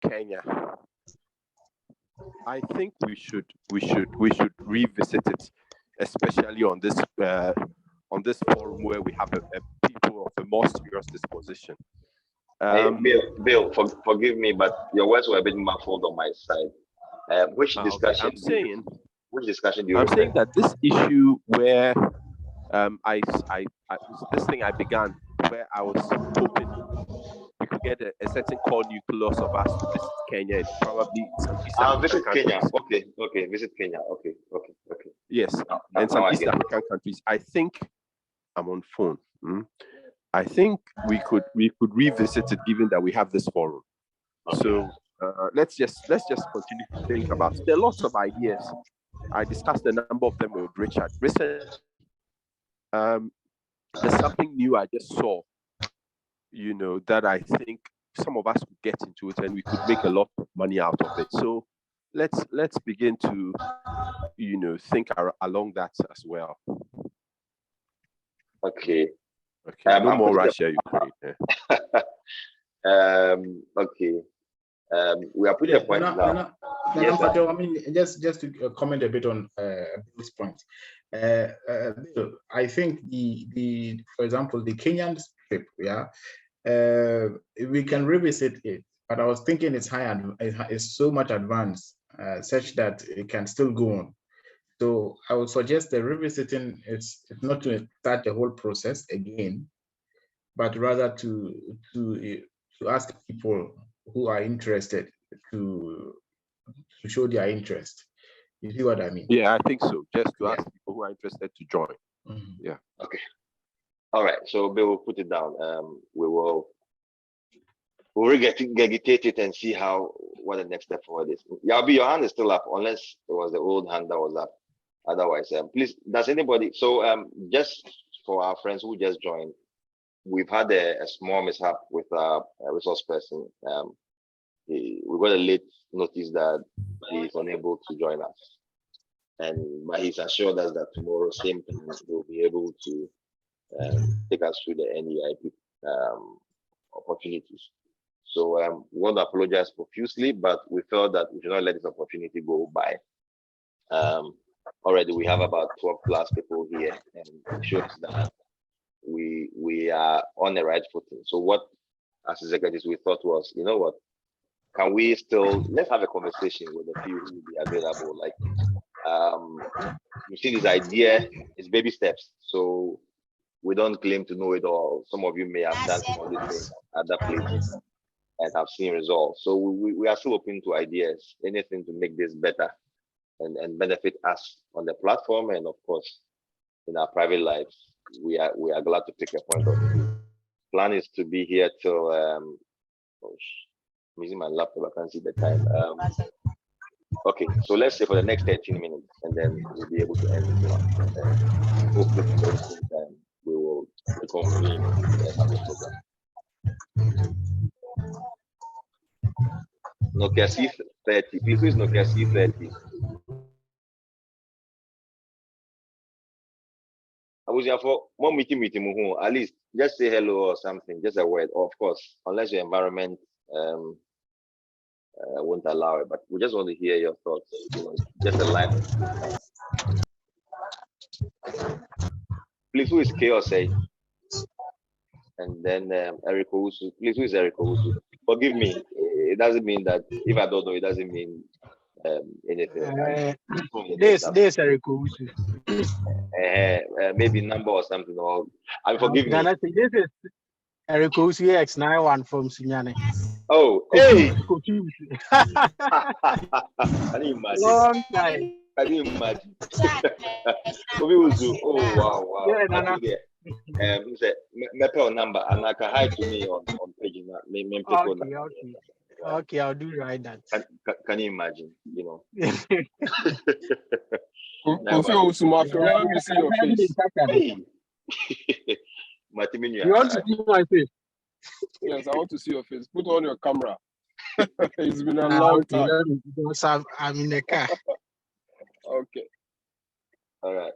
Kenya, I think we should revisit it, especially on this forum where we have a people of a more serious disposition. Hey, Bill, forgive me, but your words were a bit muffled on my side. Which discussion? Okay. Which discussion do you? I'm saying that this issue where this thing I began where I was hoping we could get a certain core nucleus of us to visit Kenya and probably some East African visit countries. Kenya. Okay, visit Kenya. Okay. Yes, and some East African countries. I think I'm on phone. I think we could revisit it, given that we have this forum. Okay. So let's just continue to think about it. There are lots of ideas. I discussed a number of them with Richard. Recently, there's something new I just saw, that I think some of us could get into it and we could make a lot of money out of it. So let's begin to, think along that as well. Okay. No more Russia, Ukraine. Okay. We are putting a point now. Yes, I mean, just to comment a bit on this point. I think for example, the Kenyan trip, we can revisit it, but I was thinking it's so much advanced, such that it can still go on. So I would suggest the revisiting is not to start the whole process again, but rather to ask people who are interested to show their interest. You see what I mean? Yeah, I think so. Just to ask people who are interested to join. Mm-hmm. Yeah. Okay. All right. So we will put it down. We'll regurgitate it and see what the next step forward is. Yabi, your hand is still up, unless it was the old hand that was up. Otherwise, please, does anybody? So just for our friends who just joined, we've had a small mishap with a resource person. We got a late notice that he is unable to join us, but he's assured us that tomorrow, same time, he'll be able to take us through the NEIP opportunities. So we want to apologize profusely, but we felt that we should not let this opportunity go by. Already we have about 12 plus people here, and it shows that we are on the right footing. So what, as executives, we thought was, you know what, can we still, let's have a conversation with the few who will be available. Like, you see this idea, it's baby steps. So we don't claim to know it all. Some of you may have done some of these things at that place and have seen results. So we are still open to ideas, anything to make this better and benefit us on the platform, and of course, in our private lives. We are glad to take a point of view. Plan is to be here till I'm using my laptop, I can't see the time. Okay, so let's say for the next 13 minutes, and then we'll be able to end it one. Hopefully, we will reconvene and have a program. Nokia C30, please use Nokia C30. I was here for one meeting, at least just say hello or something, just a word, or of course, unless your environment won't allow it, but we just want to hear your thoughts, just a line. Please, who is Chaos? And then Eric Owusu. Please, who is Eric Owusu? Forgive me, it doesn't mean that, if I don't know, it doesn't mean anything. This Eric Owusu. Maybe number or something, or forgive me. This is Eric Owusu X91 from Sunyane. Oh, hey! Can you imagine? Long time. Can you imagine? Oh, wow. Yeah, Mepel number, and I can hide to me on page. Okay, I'll do right that. Can you imagine? You want to see your face? You want to see my face? Yes, I want to see your face. Put on your camera. It's been a long time. Because I'm in the car. Okay. All right.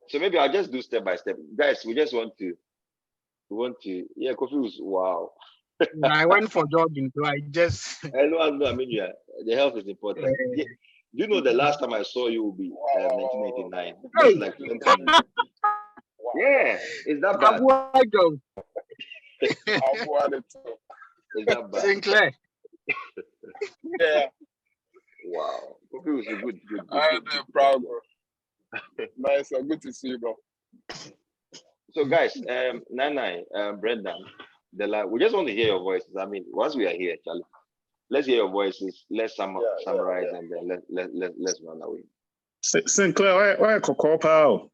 So maybe I'll just do step by step, guys. We want to. Yeah, Kofi was wow. I went for jogging, so I just. I mean, yeah, the health is important. Yeah. You know, the last time I saw you will be 1989. That's like 20. Yeah, is that bad? Is that bad? Sinclair. Yeah. Wow. Kofi was a good. I'm proud, bro. Nice. Good to see you, bro. So, guys, Nana, Brendan, we just want to hear your voices. I mean, once we are here, Charlie, let's hear your voices. Let's summarize and then let's run away. Sinclair, why Coco Pal?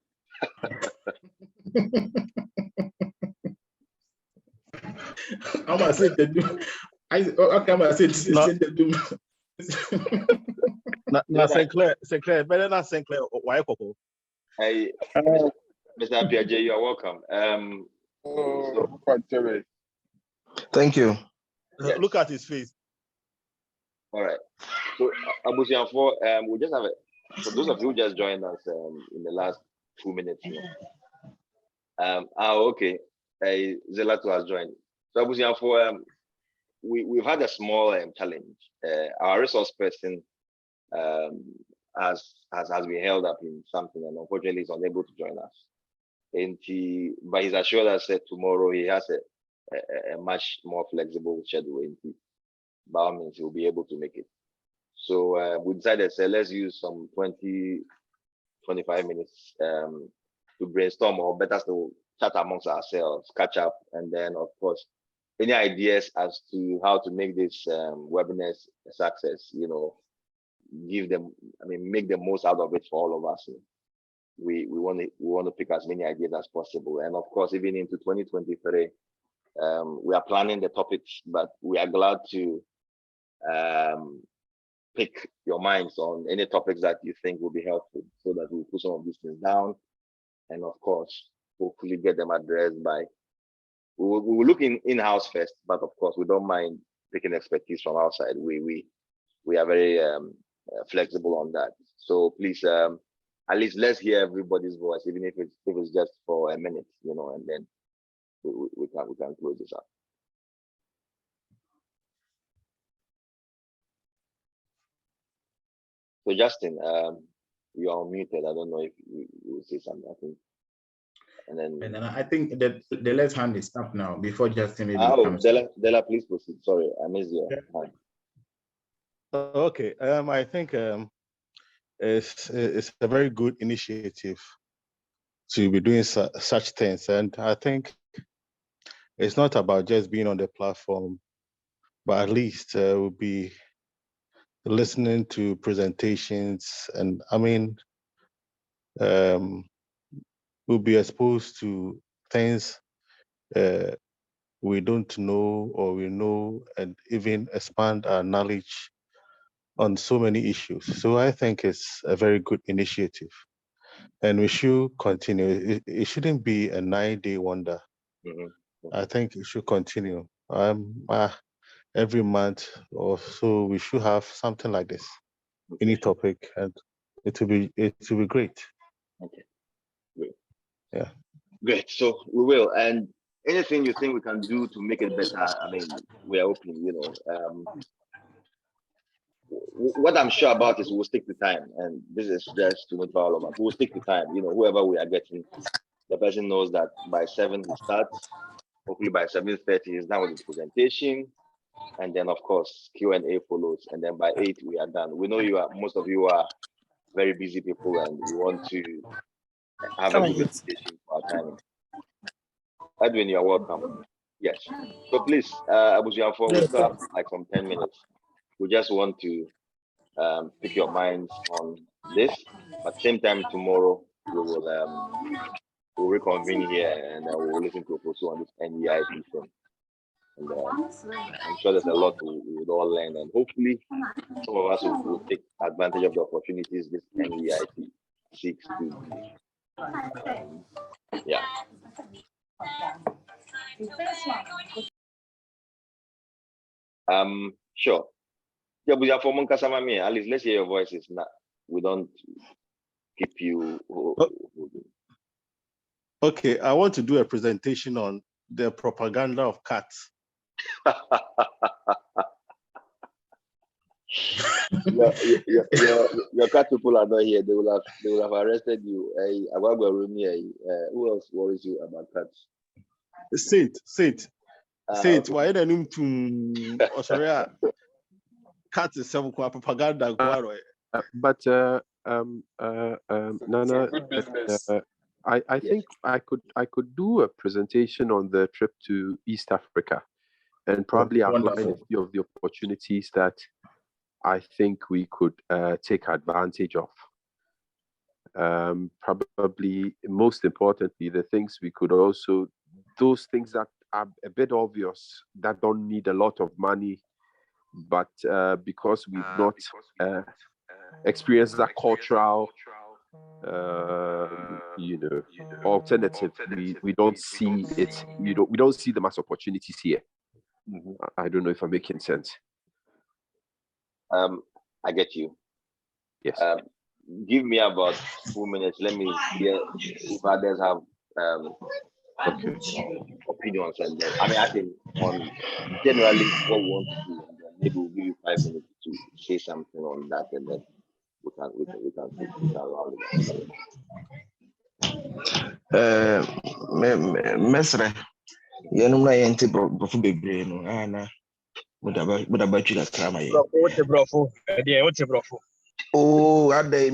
I'm gonna say the doom. Okay, I'm gonna say the doom. Not Sinclair, better not Sinclair. Why Coco? Hey, Mr. Piaget, you are welcome. Thank you. Yes. Look at his face. All right. So, Abusianfo, we just have for those of you who just joined us in the last 2 minutes. Okay. Zelato has joined. So, Abusianfo, we've had a small challenge. Our resource person has been held up in something, and unfortunately, is unable to join us. But he's assured us that tomorrow he has a much more flexible schedule. By all means, he'll be able to make it. So we decided, let's use some 20, 25 minutes to brainstorm, or better still, chat amongst ourselves, catch up, and then, of course, any ideas as to how to make this webinars a success, make the most out of it for all of us. We want to pick as many ideas as possible, and of course, even into 2023, we are planning the topics, but we are glad to pick your minds on any topics that you think will be helpful, so that we'll put some of these things down, and of course, hopefully get them addressed by. We will look in-house first, but of course, we don't mind taking expertise from outside. We are very flexible on that. So please, at least let's hear everybody's voice, even if it's just for a minute, and then we can close this up. So Justin, you are muted. I don't know if you will say something. I think, and then I think that the left hand is up now. Before Justin maybe comes. Della, please proceed. Sorry, I missed your hand. Okay. I think it's a very good initiative to be doing such things, and I think it's not about just being on the platform, but at least we'll be listening to presentations, and I mean, we'll be exposed to things we don't know or we know, and even expand our knowledge on so many issues. So I think it's a very good initiative, and we should continue. It shouldn't be a 9-day wonder. I think it should continue. Every month or so, we should have something like this, any topic, and it will be great. Okay, great. Yeah, great. So we will, and anything you think we can do to make it better, I mean, we are open. What I'm sure about is we'll stick to time, and this is just to motivate all of us. We'll stick to time. Whoever we are getting, the person knows that by 7 he starts. Hopefully by 7:30 he's done with his presentation, and then of course Q&A follows, and then by 8 we are done. We know most of you are very busy people, and we want to have a good presentation for our time. Edwin, you are welcome. Yes. So please, Abusianfo, we still have like some 10 minutes. We just want to pick your minds on this. But same time tomorrow, we will we'll reconvene here, and we'll listen to a proposal on this NEIP thing. And I'm sure there's a lot we would all learn, and hopefully some of us will take advantage of the opportunities this NEIP seeks to. Yeah. Sure. Yeah, but for Monkasama, at least let's hear your voices. Now we don't keep you. Okay, I want to do a presentation on the propaganda of cats Your cat people are not here. They will have arrested you. Who else worries you about cats? Saint. Why didn't you Australia? Cat is some propaganda. But Nana, Good business. I think I could do a presentation on the trip to East Africa, and probably outline a wonderful. few of the opportunities that I think we could take advantage of. Probably most importantly, the things we could also, those things that are a bit obvious, that don't need a lot of money, but because we've not experienced that cultural alternative, we don't see it, we don't see them as opportunities here. I don't know if I'm making sense. I get you. Yes. Give me about 2 minutes. Let me hear if others have opinions, and then I think on generally what we want to do, and then maybe we'll give you 5 minutes to say something on that, and then we can round it up. Mesre, yenum na yente brofo bebre no ana muda ba twila krama ye. Brofo. Oh, ade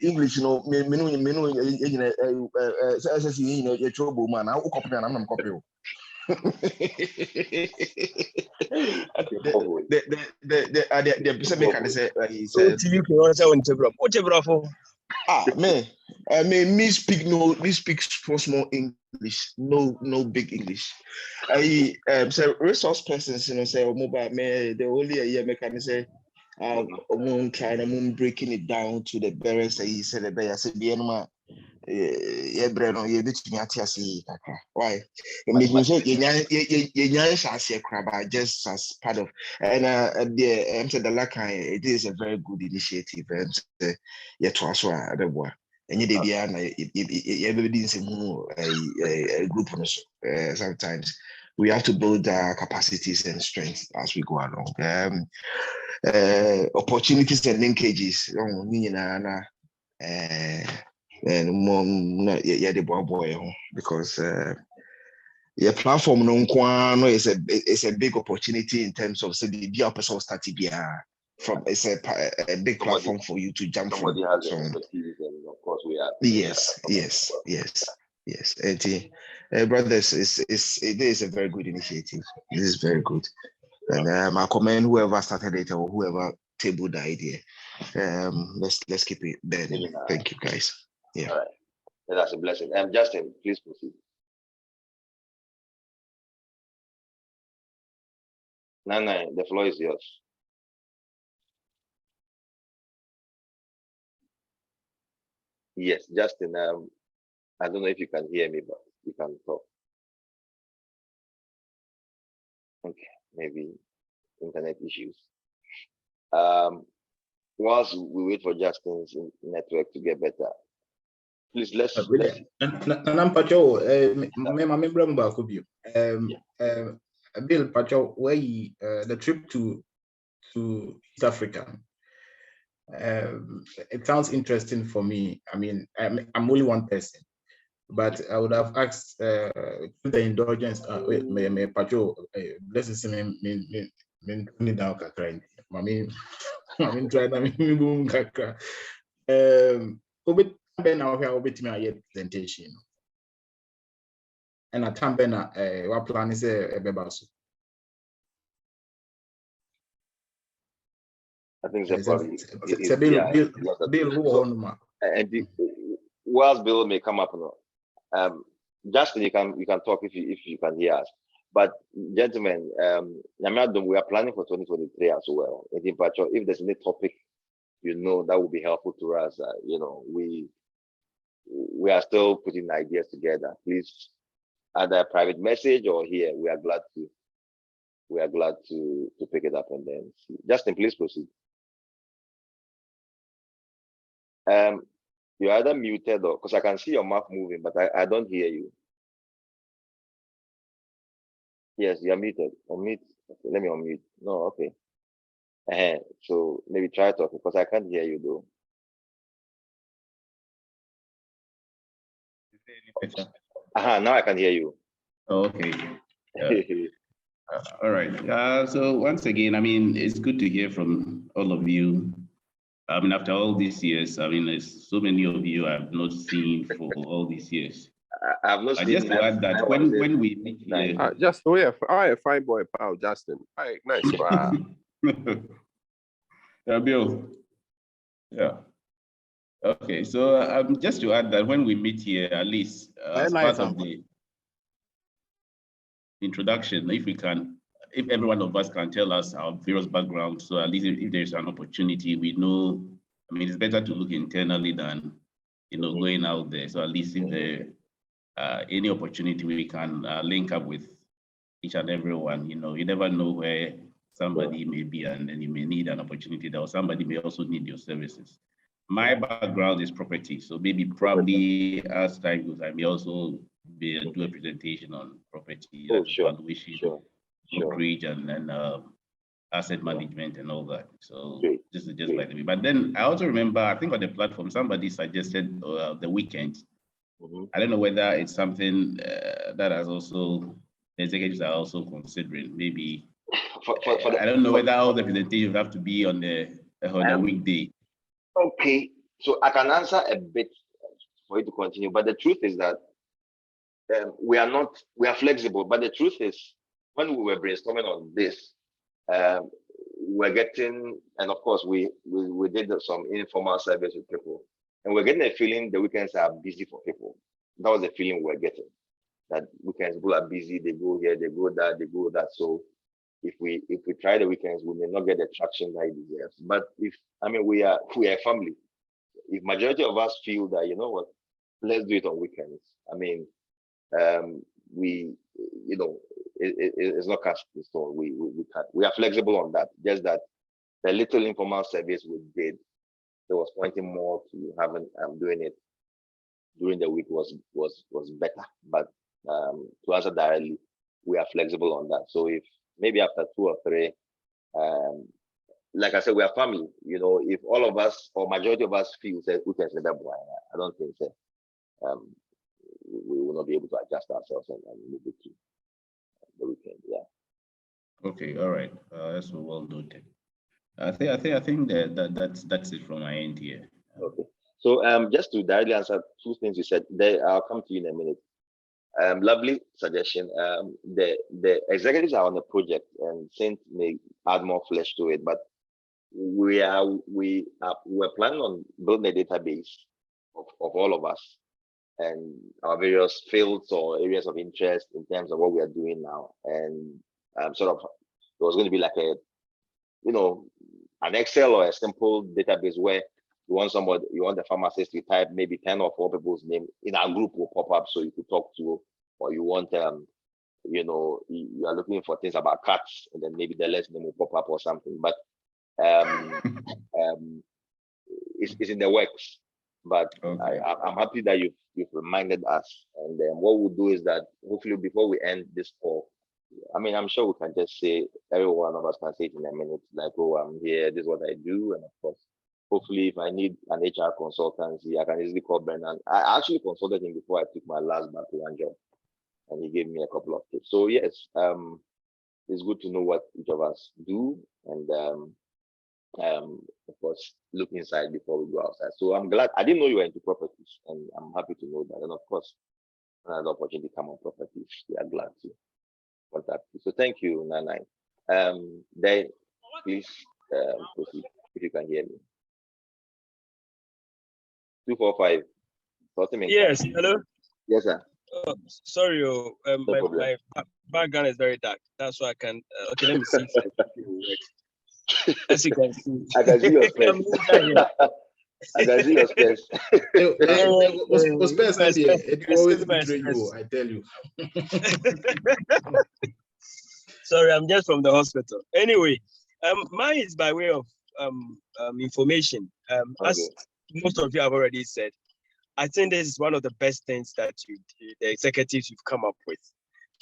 English no menu yina SSC yina ye trouble man. I copy na am copy o. The person make can say he said Brofo. me speak small English, no big English. So resource persons, say mobile me the only a year me can say breaking it down to the parents. He said the bear said the enema breno ye betimi atiase kakra. Why? Making sure you just as part of, and the Lakan, it is a very good initiative, and yet was a and you did everybody a group sometimes we have to build our capacities and strengths as we go along. Opportunities and linkages and more because your platform no is a big opportunity in terms of say the person starting from it's a big platform for you to jump from. Somebody has expertise, and of course we are. Yes. And brothers, it is a very good initiative. It is very good, and I commend whoever started it or whoever tabled the idea. Let's keep it there. Thank you, guys. Yeah. All right. That's a blessing. Justin, please proceed. Nana, the floor is yours. Yes, Justin. I don't know if you can hear me, but you can talk. Okay, maybe internet issues. Whilst we wait for Justin's network to get better, please let's Bill Pacho, where the trip to East Africa. It sounds interesting for me. I mean, I'm only one person, but I would have asked the indulgence. Me Pacho, blessings me down kakra. I mean, try na me boom kakra. Obet ben na we obet me a presentation. And at time ben na what plan is bebaso. I think it's probably Bill, and whilst Bill may come up, Justin, you can talk if you can hear us. But gentlemen, we are planning for 2023 as well. If there's any topic that would be helpful to us, we are still putting ideas together. Please, either a private message or here, we are glad to pick it up and then see. Justin, please proceed. You're either muted or because I can see your mouth moving, but I don't hear you. Yes, you are muted. Unmute. Okay, let me unmute. No, okay. So maybe try talking because I can't hear you though. Now I can hear you. Okay. All right. So once again, I mean, it's good to hear from all of you. I mean, after all these years, I mean, there's so many of you I've not seen for all these years. I have not seen. Just to add that when we meet here, just a fine boy, pal, Justin. Hi, nice. Bill. Yeah. Okay, so just to add that when we meet here, at least as part of the introduction, if every one of us can tell us our various backgrounds, so at least if there's an opportunity, we know. I mean, it's better to look internally than going out there. So at least if there any opportunity we can link up with each and everyone, you never know where somebody may be, and then you may need an opportunity there, or somebody may also need your services. My background is property, so probably as time goes, I may also do a presentation on property, valuation, brokerage, and then asset management and all that. So this is just by the way. But then I also remember, I think on the platform, somebody suggested the weekend. I don't know whether it's something that has also the executives are also considering. Maybe I don't know whether all the presentations have to be on the weekday. Okay, so I can answer a bit for you to continue, but the truth is that we are flexible. But the truth is, when we were brainstorming on this, we're getting, and of course we did some informal surveys with people, and we're getting a feeling the weekends are busy for people. That was the feeling we're getting, that weekends people are busy, they go here, they go that, they go that. So if we try the weekends, we may not get the traction that it deserves. But we are a family. If majority of us feel that, you know what, let's do it on weekends. I mean, it's not cast in stone. We are flexible on that. Just that the little informal service we did, there was pointing more to having doing it during the week was better. But to answer directly, we are flexible on that. So if maybe after 2 or 3, like I said, we are family. If all of us or majority of us feel that we can say that, I don't think so. We will not be able to adjust ourselves and move it to the weekend. Yeah. Okay. All right. That's well noted. I think that's it from my end here. Okay. So just to directly answer 2 things you said, I'll come to you in a minute. Lovely suggestion. The executives are on the project, and Saint may add more flesh to it, but we're planning on building a database of all of us and our various fields or areas of interest in terms of what we are doing now. And sort of, it was going to be like an Excel or a simple database where you want the pharmacist to type maybe 10 or 4 people's name in our group will pop up so you could talk to, or you want you are looking for things about cats, and then maybe the last name will pop up or something. But it's in the works. But okay. I'm happy that you've reminded us. And what we'll do is that hopefully before we end this call, I mean, I'm sure we can just say, every one of us can say it in a minute, like, oh, I'm here, this is what I do. And of course, hopefully if I need an HR consultancy, I can easily call Brennan. I actually consulted him before I took my last back to one job, and he gave me a couple of tips. So yes, it's good to know what each of us do, and of course, look inside before we go outside. So I'm glad, I didn't know you were into properties, and I'm happy to know that. And of course, when an opportunity come on properties, we are glad to contact you. So thank you, Nanai. Then please proceed if you can hear me. 245. Yes, hello. Yes, sir. Sorry, my background is very dark. That's why I can. Okay, let me see. As you can see, I can see your space. I can see your space. It always betray you, I tell you. Sorry, I'm just from the hospital. Anyway, mine is by way of information. As most of you have already said, I think this is one of the best things that the executives you've come up with.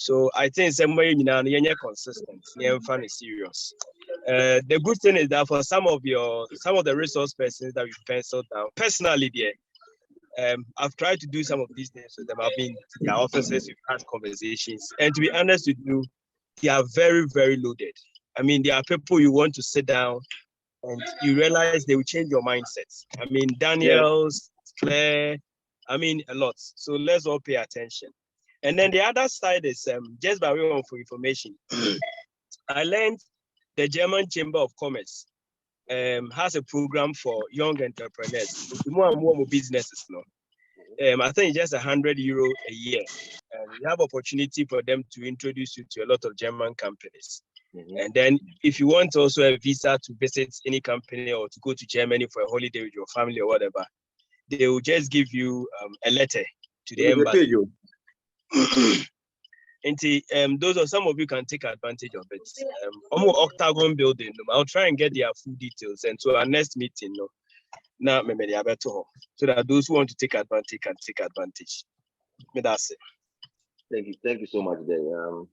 So I think somewhere you're consistent, you're serious. The good thing is that for some of the resource persons that we penciled down, personally, I've tried to do some of these things with them. I've been to their offices, we've had conversations, and to be honest with you, they are very, very loaded. I mean, there are people you want to sit down and you realize they will change your mindset. I mean, Daniels, Claire, I mean, a lot. So let's all pay attention. And then the other side is just by way of information. I learned the German Chamber of Commerce has a program for young entrepreneurs, more and more businesses now. I think it's just €100 a year. And you have opportunity for them to introduce you to a lot of German companies. And then if you want also a visa to visit any company or to go to Germany for a holiday with your family or whatever, they will just give you a letter to the embassy. And those are some of you can take advantage of it. Octagon building, I'll try and get their full details. And so our next meeting, now so that those who want to take advantage can take advantage. That's it. Thank you so much, Dave.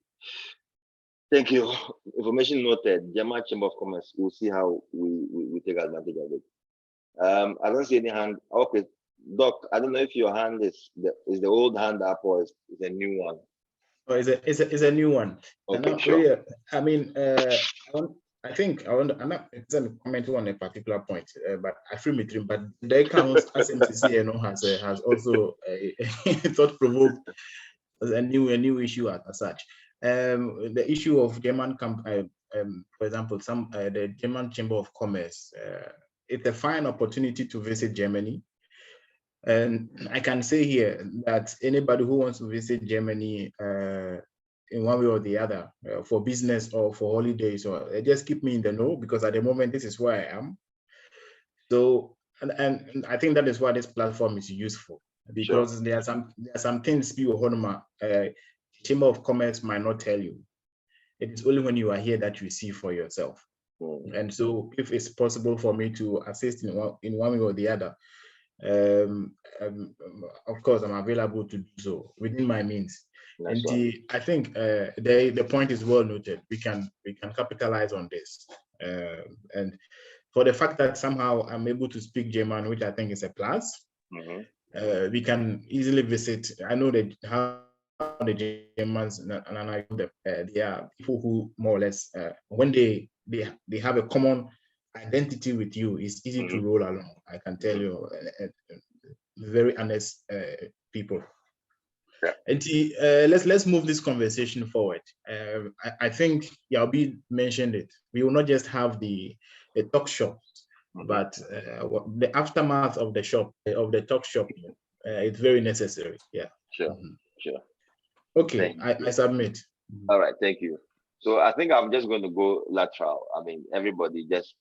Thank you. Information noted. German Chamber of Commerce. We'll see how we take advantage of it. I don't see any hand. Okay, Doc. I don't know if your hand is the old hand up or is a new one. Oh, it's a new one. Okay, sure. I mean, I'm not commenting on a particular point, but I feel me too. But the counts SMCC, has also thought provoked a new issue as such. The issue of German for example, the German Chamber of Commerce, it's a fine opportunity to visit Germany. And I can say here that anybody who wants to visit Germany in one way or the other, for business or for holidays, or just keep me in the know, because at the moment this is where I am. So, and I think that is why this platform is useful, because there are some things Chamber of Commerce might not tell you. It is only when you are here that you see for yourself. And so, if it's possible for me to assist in one way or the other, of course, I'm available to do so within my means. I think the point is well noted. We can capitalize on this, and for the fact that somehow I'm able to speak German, which I think is a plus. We can easily visit. I know that how the Germans and they are people who more or less when they have a common identity with you, it's easy to roll along. I can tell you, very honest people. And let's move this conversation forward. I think Yaobi mentioned it. We will not just have the talk shop, but the aftermath of the talk shop. It's very necessary. Yeah. Sure. Okay, I submit. All right, thank you. So I think I'm just going to go lateral. I mean, everybody just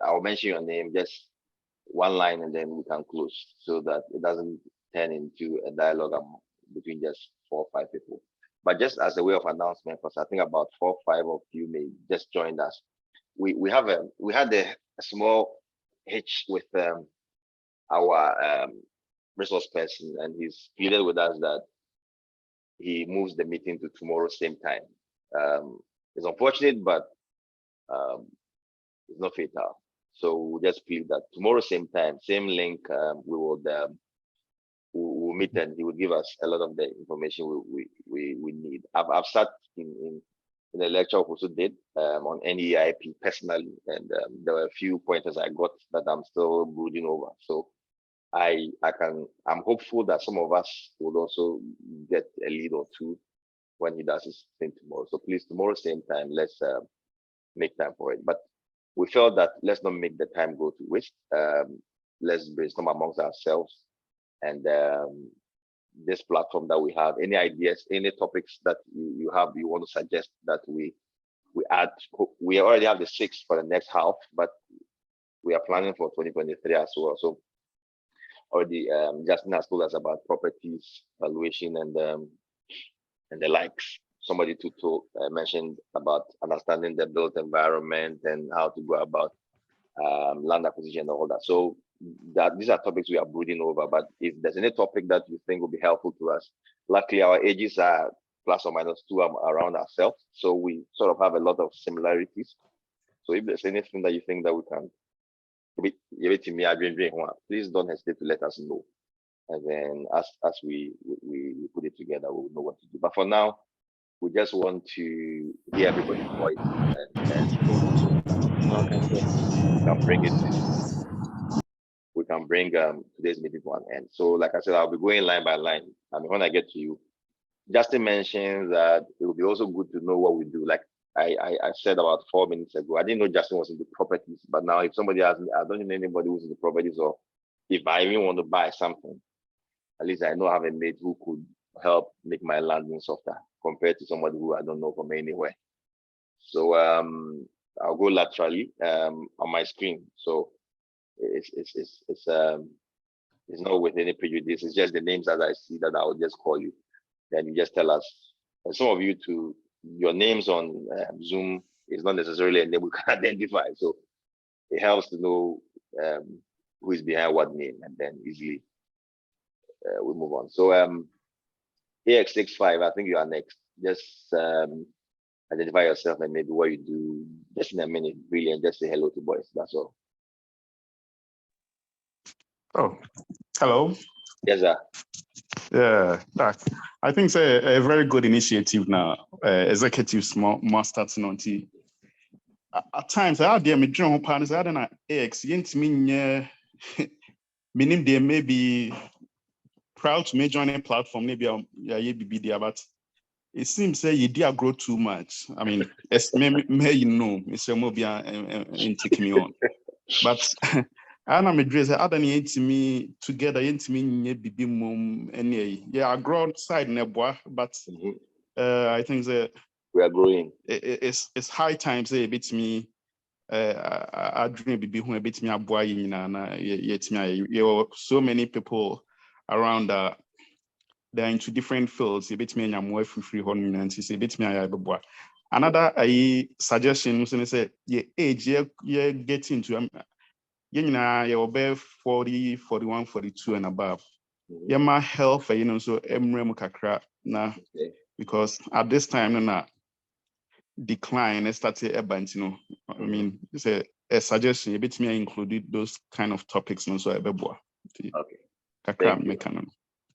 I'll mention your name, just one line, and then we can close, so that it doesn't turn into a dialogue between just 4 or 5 people. But just as a way of announcement, because I think about 4 or 5 of you may just join us. We had a small hitch with our resource person, and he's pleaded with us that he moves the meeting to tomorrow same time. It's unfortunate, but it's not fatal. So we just feel that tomorrow same time, same link, we will meet, and he will give us a lot of the information we need. I've sat in a lecture we also did on NEIP personally, and there were a few pointers I got that I'm still brooding over. So I'm hopeful that some of us will also get a lead or two when he does his thing tomorrow. So please, tomorrow same time, let's make time for it. But we felt that let's not make the time go to waste. Let's brainstorm amongst ourselves, and this platform that we have, any ideas, any topics that you want to suggest that we add. We already have the 6 for the next half, but we are planning for 2023 as well. So already Justin has told us about properties valuation and the likes. Somebody mentioned about understanding the built environment and how to go about land acquisition and all that. So these are topics we are brooding over. But if there's any topic that you think will be helpful to us, luckily our ages are plus or minus 2 around ourselves. So we sort of have a lot of similarities. So if there's anything that you think that we can, please don't hesitate to let us know. And then as we put it together, we'll know what to do. But for now, we just want to hear everybody's voice and we can bring today's meeting to an end. So like I said, I'll be going line by line. I mean, when I get to you, Justin mentions that it will be also good to know what we do. Like I said about 4 minutes ago, I didn't know Justin was into properties, but now if somebody asks me, I don't know anybody who's into properties, or if I even want to buy something, at least I know I have a mate who could help make my landing softer compared to somebody who I don't know from anywhere. So I'll go laterally on my screen. So it's not with any prejudice. It's just the names that I see that I will just call you. Then you just tell us. And some of you to your names on Zoom is not necessarily a name we can identify. So it helps to know who is behind what name, and then easily we move on. So AX65, I think you are next. Just identify yourself and maybe what you do just in a minute, really, and just say hello to boys. That's all. Oh, hello. Yes, sir. Yeah, I think it's a very good initiative now. Executives must start on T. At times, I had me join partners. I don't know AX. Yent mean meaning they may be proud to me join a platform. Maybe be there, but it seems say you did grow too much. I mean, as may you know, Mr. Mobia and take me on, but. And I'm address other to me together into me bibi mum any I grow side neboa, but I think that we are growing. It's high time say a bit me I dream bibi who a bit me a boy na yet me you so many people around they're into different fields a bit me and I'm more free horn and say bit me I boy. Another suggestion say yeah age yeah get into you're about 40, 41, 42 and above. Yeah, my health, so kakra na because at this time na decline started a bunch, I mean, it's a suggestion. A bit me included those kind of topics, so okay. Kakra mekanon.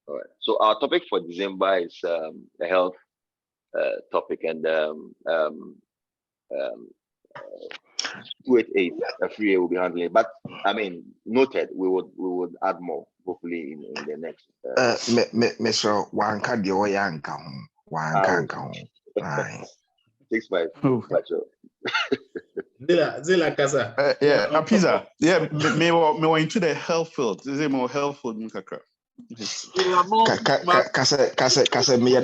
All right. So our topic for December is the health topic, and 288 a free will be handling it. But I mean, noted, we would add more hopefully in the next Mr. Wanka de Oyanka Wanka 6-5 Zilla Casa. Yeah, a pizza. Yeah, me into the health field. Is it more helpful than kakra? Casa me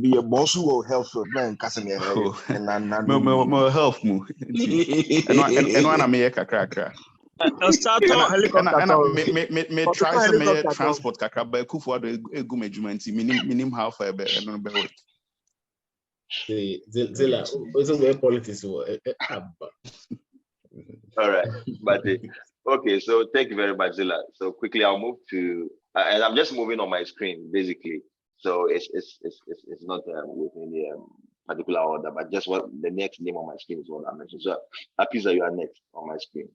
be a boss who help food man casa me more help mu and one I make kakra me try some transport kakra but ku for the egu measurement minim how far be no be work Zilla also where politics all right, but okay, so thank you very much, Zilla. So quickly I'll move to and I'm just moving on my screen basically, so it's not within the particular order, but just what the next name on my screen is what I mentioned. So Apisa, you are next on my screen.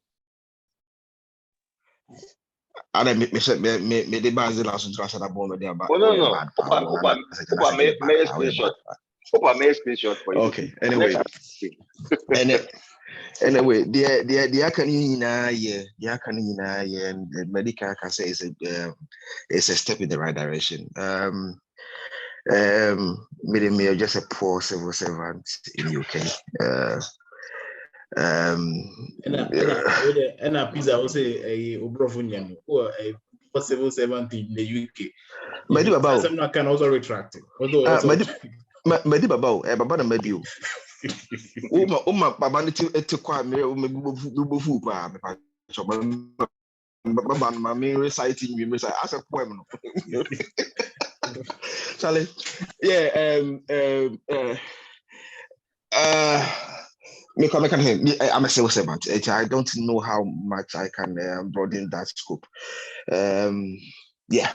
I don't me the bazil as trust that bomb there, but no. Screenshot for you. Okay, anyway. Anyway, the and the medical can say it's a step in the right direction. Me are just a poor civil servant in UK. And a pizza also a Obrofunian or a civil servant in the UK. Some can also retract it. Although Medibabo, Baba Medio. Baba to quite me, my main reciting me as a poem. Charlie, yeah, I'm a civil servant. I don't know how much I can broaden that scope. Yeah,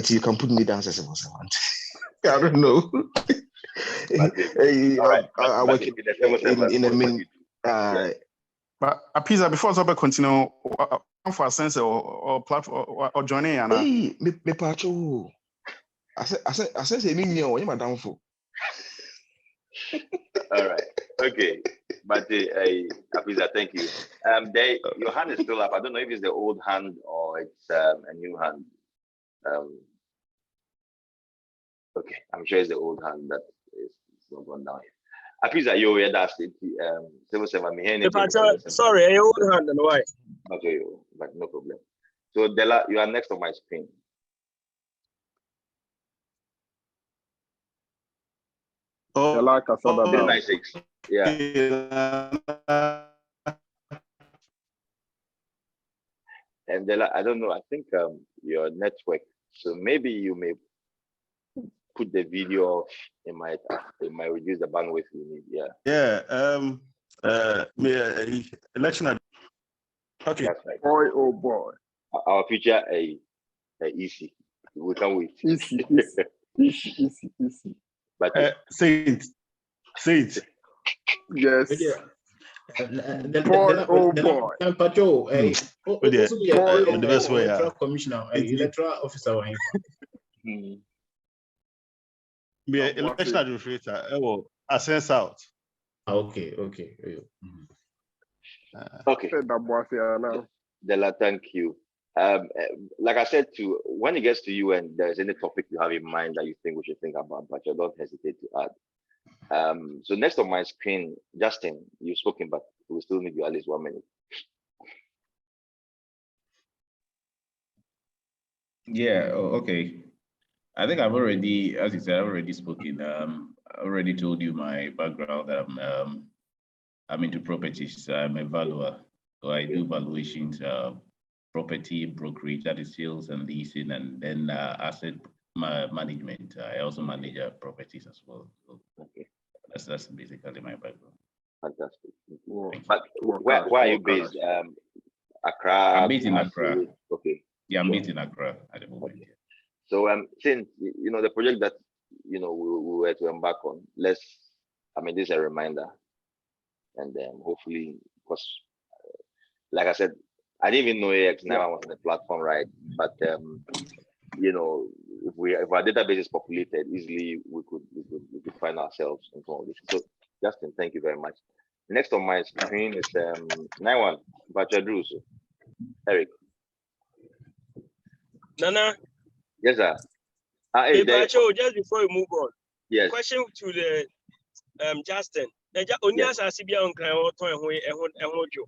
you can put me down as a civil servant. I don't know. All right. I work in a minute. But a pizza before Zoba continue for a sense or platform or joining. Hey, me pacho. I said, say me you my downfall. All right. Okay. But Apiza, thank you. Your hand is still up. I don't know if it's the old hand or it's a new hand. Okay, I'm sure it's the old hand that is not gone down here. Apiza, you that's it. Civil servant, sorry, I old hand and why? Okay, but no problem. So Della, you are next on my screen. Della Casada. 396. Yeah. And Della, I don't know. I think your network. So maybe you may put the video off. It might reduce the bandwidth you need. Yeah. Yeah. Election. Okay. That's right. Boy, oh boy. Our future easy. We can wait. Easy. But say it. Yes. Boy, oh boy. Pacho, the best way. Electoral commissioner, electoral officer. Be election administrator. I sense out. Okay. Okay. Now. Thank you. Like I said, when it gets to you and there's any topic you have in mind that you think we should think about, but you don't hesitate to add. So next on my screen, Justin, you've spoken, but we still need you at least 1 minute. Yeah. Okay. I think I've already, as you said, I've already spoken. I already told you my background. I'm into properties. I'm a valuer, so I do valuations, property brokerage, that is sales and leasing, and then asset management. I also manage properties as well. So okay, that's basically my background. Fantastic. But where are you based? Accra. I'm based in Accra. Okay. Yeah, I'm based in Accra at the moment. Okay. So since the project that we were to embark on, this is a reminder, and hopefully, because like I said, I didn't even know AX9 was on the platform, right? But if our database is populated easily, we could find ourselves in all this. So Justin, thank you very much. Next on my screen is 91 Bachadruso. Eric. Nana. Yes, sir. Hey, Pacho, just before we move on. Yes. Question to the Justin. Onias Asibia on Cry or Toy and Hojo.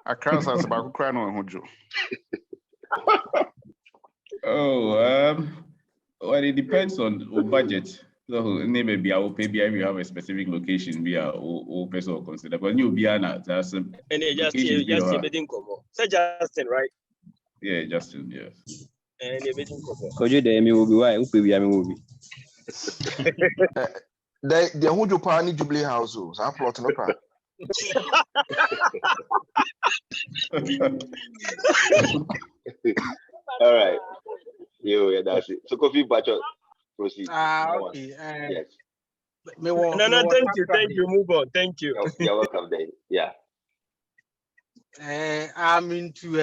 I can't answer about crying on Hojo. Well, it depends on budget. So maybe I will pay if you have a specific location via or person or consider. But you be an that's and Justin, say Justin, right? Yeah, Justin, yes. And you're making Kojo de mi will be why upe bi am will be. The Hojo Pani Jubilee House, I plot no pa. All right. Yeah, that's it. So Kofi Bacho, proceed. Okay. Yes. No, thank you. Move on. Thank you. You're welcome, Dave. Yeah. I'm into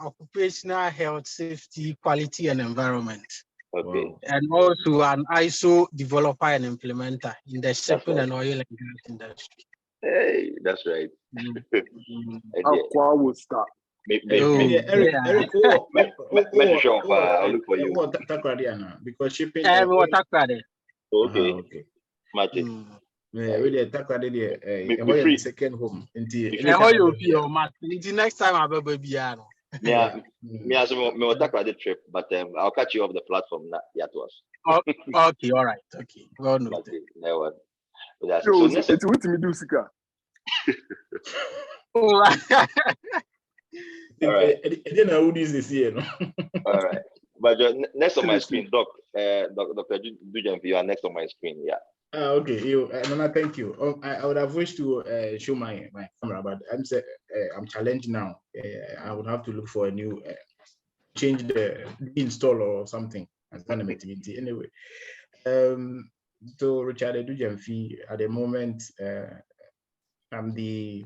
occupational health, safety, quality, and environment. Okay. And also an ISO developer and implementer in the shipping and oil and gas industry. Hey, that's right. Aqua will start. Eric, I'll look for you. Because shipping. Okay. Mate. Really attack the second home. Next time I'll be piano. Yeah, me as me attack the trip, but I'll catch you off the platform. Yeah, to us. Okay, all right. Okay. Well noted. No, so it's what me do, Sika. All right. Then I would use this year. All right. But next on my screen, Dr. Dujan, you are next on my screen. Yeah. Okay, Nana, thank you. I would have wished to show my camera, but I'm challenged now. I would have to look for a new change the install or something. Anyway, so Richard Edujemfi, at the moment, I'm the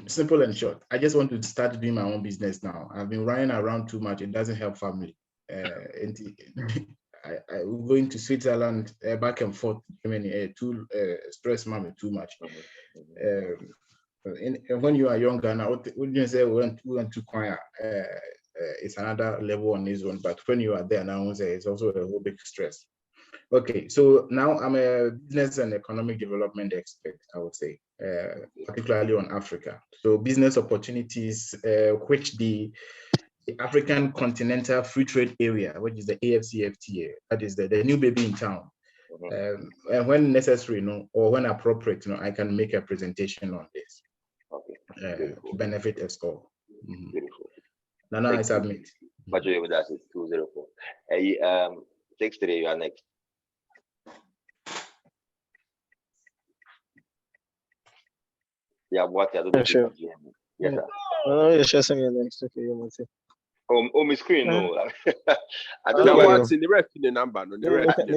simple and short. I just want to start doing my own business now. I've been running around too much. It doesn't help family. I'm going to Switzerland back and forth. Too stress mommy too much. When you are younger now, when you say we want to choir, it's another level on this one. But when you are there now, it's also a whole big stress. Okay, so now I'm a business and economic development expert, I would say, particularly on Africa. So business opportunities, which the African Continental Free Trade Area, which is the AFCFTA, that is the new baby in town. And when necessary, or when appropriate, I can make a presentation on this to benefit us all. Beautiful. Nana, I submit. But you with us is 204. Hey, 63, you are next. Yeah, what I don't Sure. Yes, sir. No, you're just saying next. Okay, you want to. Oh, my screen, no. I don't Now, know what's in the ref in the number? No, the ref in the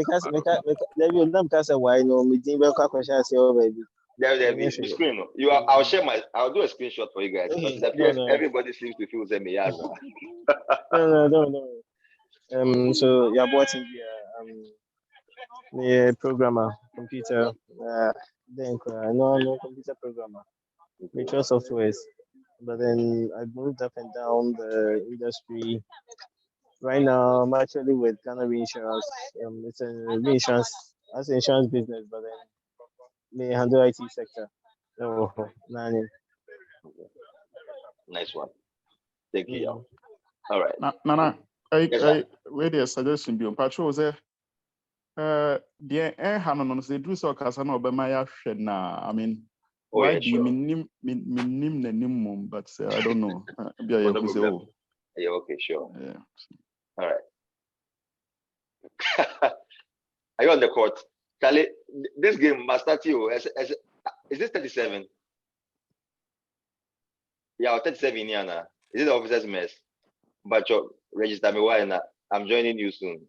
There, screen. I'll share I'll do a screenshot for you guys. No. Everybody seems to feel the me. No. So you're watching the programmer, computer. Then no computer programmer. Virtual softwares. But then I moved up and down the industry. Right now, I'm actually with Ghana Reinsurance. It's a reinsurance, as an insurance business, but then they handle IT sector. So, nice one. Thank you. All right. Nana, I wait a suggestion. Be on patrol there. The Hanon, they do so Casano, but my I mean, why do you mean the name, but I don't know. Yeah, okay, sure. Yeah. All right. Are you on the court? Kale, this game must start you. Is this 37? Yeah, 37 Yana. Is it the officer's mess? But you register me why not? I'm joining you soon.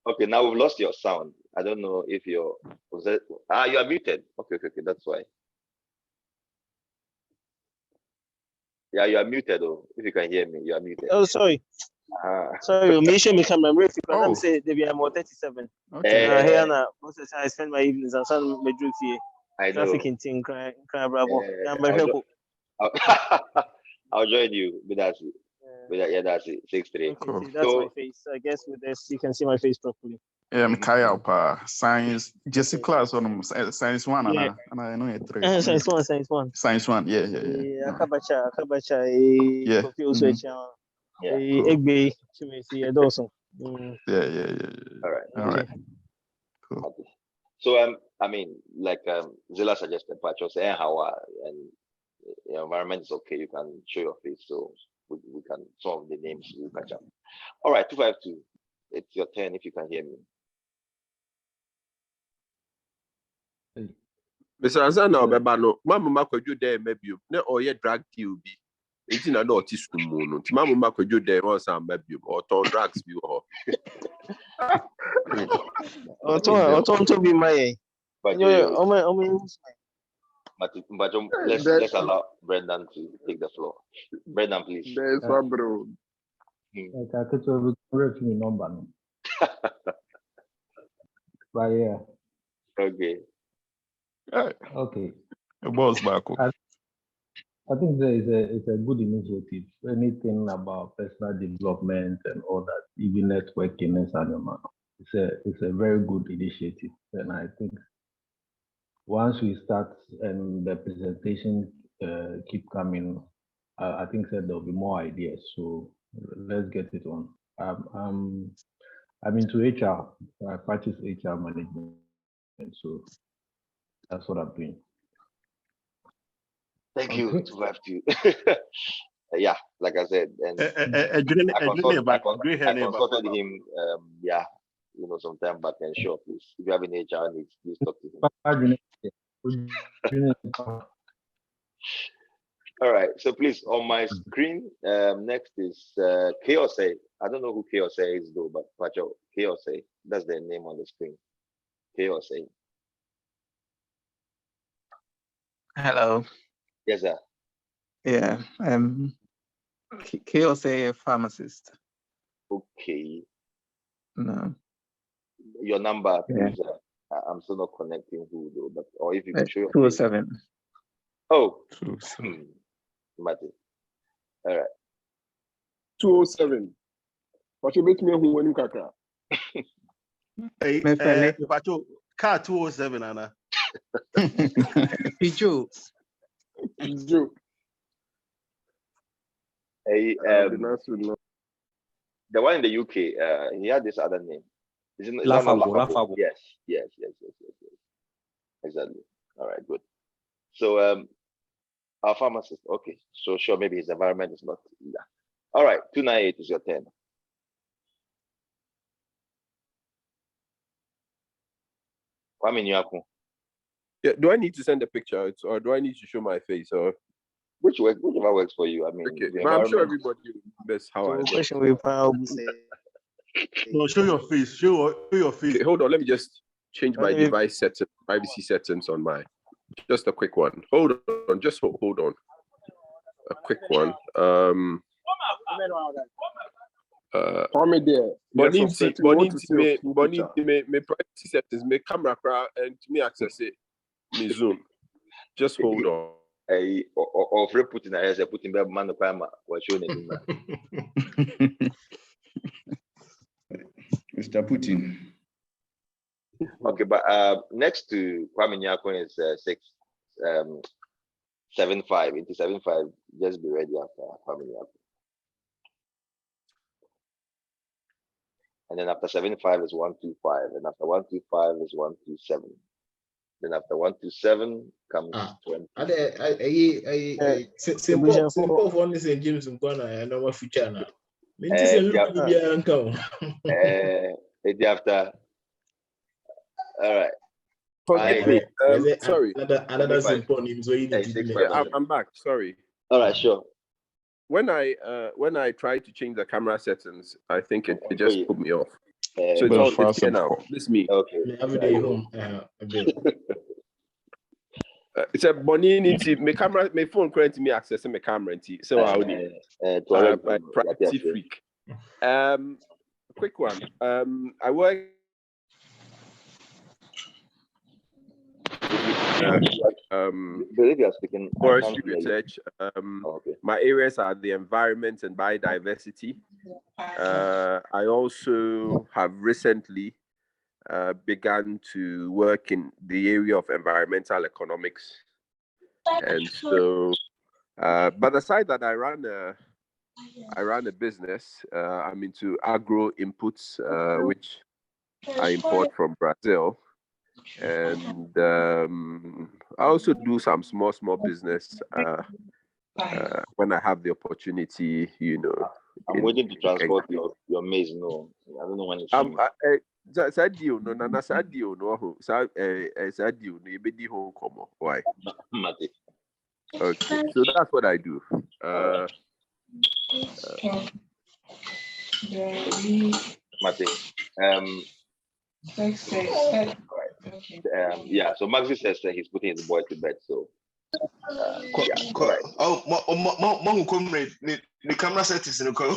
Okay, now we've lost your sound. I don't know if you are muted. Okay, that's why. Yeah, you are muted though. If you can hear me, you are muted. Oh, sorry. Sorry, you mentioned me come memory because I'm saying they be more 37. Okay. Here now, most of the time I spend my evenings on some bedroom here. I know. Traffic in Ting, cry bravo. I'll join you. But that's it. Yeah, that's it. 6-3. Okay, see, that's my face. I guess with this you can see my face properly. Kaya science Jesse class on science one and I know it three. Science one. Science one, yeah. Akabacha, confused with Egbe to me see a dozen. Yeah. All right. Cool. So I mean, like Zilla suggested, Pacho say how and the environment is okay. You can show your face, so we can solve the names. We catch up. All right, 252. It's your turn if you can hear me. Mr. Azana Obebano, Mama could you there maybe or yet drag TUB. It's in an autism moon. Mama could you there or some maybe or ton drags you or to be my but let's allow Brendan to take the floor. Brendan, please. There's one bro. But yeah. Okay. Okay. A boss back. I think it's a good initiative. Anything about personal development and all that, even networking and it's a very good initiative. And I think once we start and the presentation keep coming, I think that there'll be more ideas. So let's get it on. I'm into HR. I practice HR management, and so that's what I'm doing. Thank you. Yeah, like I said, and I consulted him. Some time back, and sure, please, if you have any HR needs, please talk to him. All right. So please, on my screen, next is KOSA. I don't know who KOSA is though, but Pacho, KOSA. That's their name on the screen. KOSA. Hello. Yes, sir. Yeah. KOSA pharmacist. Okay. No. Your number, Yeah. please. I'm still not connecting who though, but or if you could show your 207. Oh. 207. Mate. All right. 207. What you make me who when you kaka? Hey, Pacho, car 207, Anna. Pichu. Hey, the one in the UK, he had this other name. Is it not Lafabo? Yes. Exactly. All right, good. So our pharmacist, okay. So sure, maybe his environment is not either. All right, 298 is your turn. Yeah, do I need to send a picture or do I need to show my face or whichever works for you? I mean, okay, but I'm sure everybody knows how I look. No, show your face. Show your face. Okay, hold on, let me just change my device settings, privacy settings on my. Just a quick one. Hold on, just hold on. A quick one. Bonnie, me privacy settings, me camera and to me access it, me zoom. Just hold on. Hey, or Putin, I say Putin, be man the what showing it. Mr. Putin. Okay, but next to Kwame Nyako is 675 into 75. Just be ready after Kwame Nyako. And then after 75 is 125, and after 125 is 127. Then after 127 comes 20. Simple one is in James Mbana and our future now. After. All right. Okay, sorry. Another simple name. So I'm back. Sorry. All right, sure. When I tried to change the camera settings, I think it just put me off. So it's here now. This is me. Okay. Every day home. It's a bonini. My camera, my phone currently me accessing my camera. So I need privacy freak. Quick one. I work. Believe you're speaking forestry research. My areas are the environment and biodiversity. I also have recently begun to work in the area of environmental economics, and so. But aside that, I run a business. I'm into agro inputs, which I import from Brazil. And I also do some small business when I have the opportunity, you know. I'm waiting to transport your maize. No, I don't know when it's coming. Why? Okay, so that's what I do. Yeah, so Maxi says that he's putting his boy to bed, so comrade, the camera settings in the call.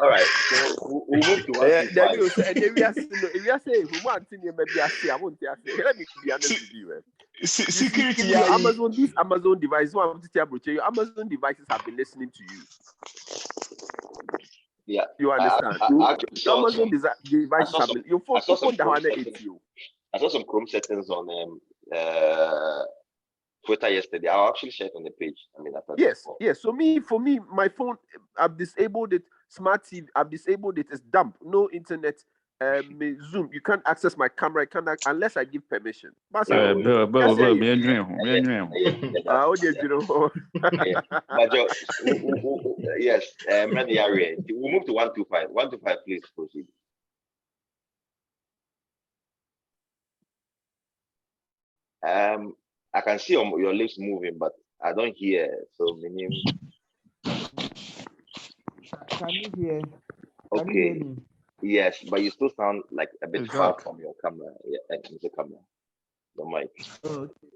All right, so we'll move to 125. Security. Amazon devices. Amazon devices have been listening to you. Yeah, you understand. Amazon devices have been. Your phone down at you. I saw some Chrome settings on Twitter yesterday. I'll actually share it on the page. I mean, yes. So for me, my phone, I've disabled it. Smart TV, I've disabled it. It's dumb. No internet. Zoom. You can't access my camera. I can't unless I give permission. Yes. We'll move to 125. 125, please proceed. I can see your lips moving, but I don't hear. So meaning. Can you hear? Can you Okay. hear me? Yes, but you still sound like a bit far Exact. from your camera. Yeah, the camera, the mic. Oh, okay.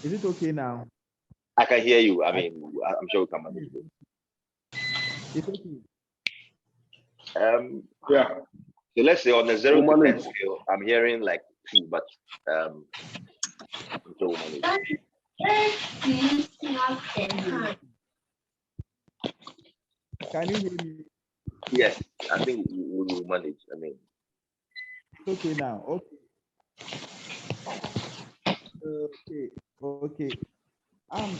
Is it okay now? I can hear you. I mean, I'm sure we can manage it. It's okay. Yeah. So let's say on a 0 to 10 scale, I'm hearing like 2, but I'm sure we'll manage. Can you hear me? Yes, I think we will manage. I mean, It's okay now. Okay. I'm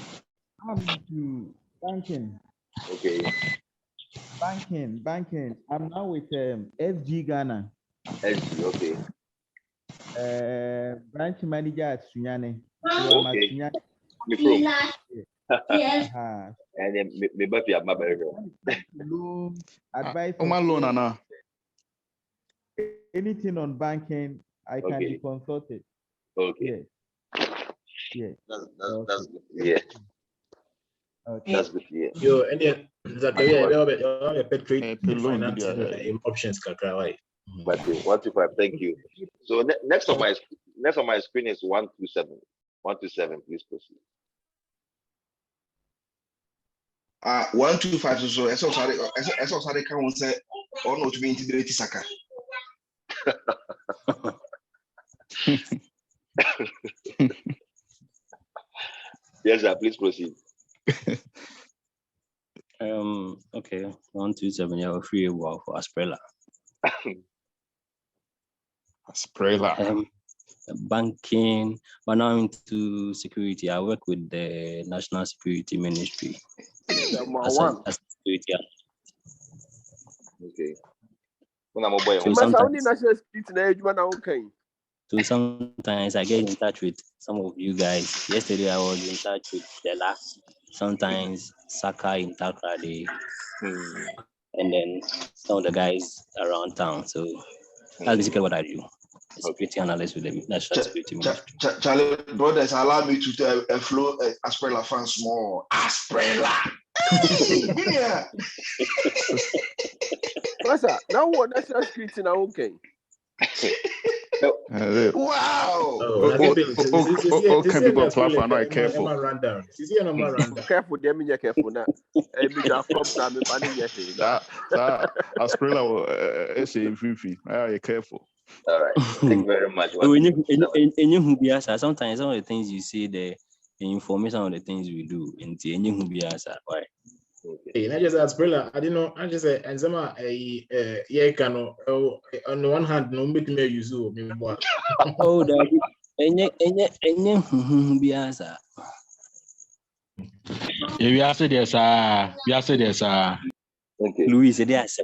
into banking. Okay. Banking. I'm now with FG Ghana. SG, okay. Branch manager at Sunyane. Okay. And then maybe you have my loan advice. Loan, anything on banking, I can be consulted. Okay. Yeah. That's good. Yeah. Okay. That's good. Yeah. Yo, and then Zachary, trade finance options, right? But 125, thank you. So next on my screen is 127. 127, please proceed. 125 so eso sorry can we say or not to be integrated saka. Yes, sir, please proceed. Okay, 127. You're free for Asprella. Banking, but now into security. I work with the National Security Ministry. As a security. Okay. So sometimes I get in touch with some of you guys. Yesterday I was in touch with Della. Sometimes Saka in Takrade. And then some of the guys around town. So that's basically what I do. Security analyst with the National Security Ministry. Charlie, brothers, allow me to flow Asprella fans more. Asprella. Yeah. Now what national security now okay? Wow. Careful, them in your careful now. Asprella is careful. All right. Thank you very much. Sometimes some of the things you say, the information on the things we do, and why? Okay, not just Asprella. I didn't know. I just said, and some yeah, can on the one hand, no bit me use you. Oh, that we have said this. We have said this. Okay. Louis, it is.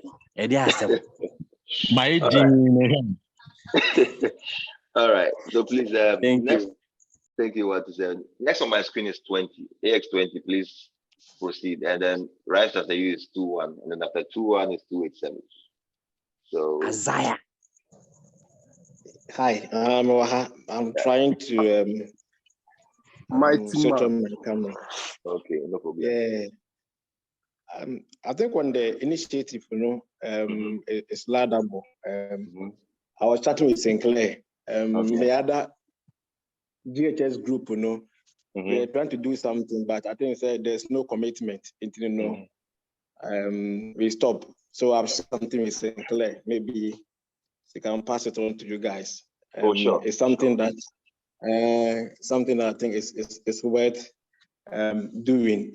My All right. So please, thank you. Thank you. What to say? Next on my screen is 20. AX20. Please proceed. And then right after you is 21, and then after 21 is 287. So Isaiah. Hi, I'm trying to set on my camera. Okay, no problem. Yeah. I think when the initiative, is laudable. I was chatting with Sinclair. The other GHS group, we are trying to do something, but I think there's no commitment. We stop. So I have something with Sinclair. Maybe they can pass it on to you guys. Sure. It's something that I think is worth doing.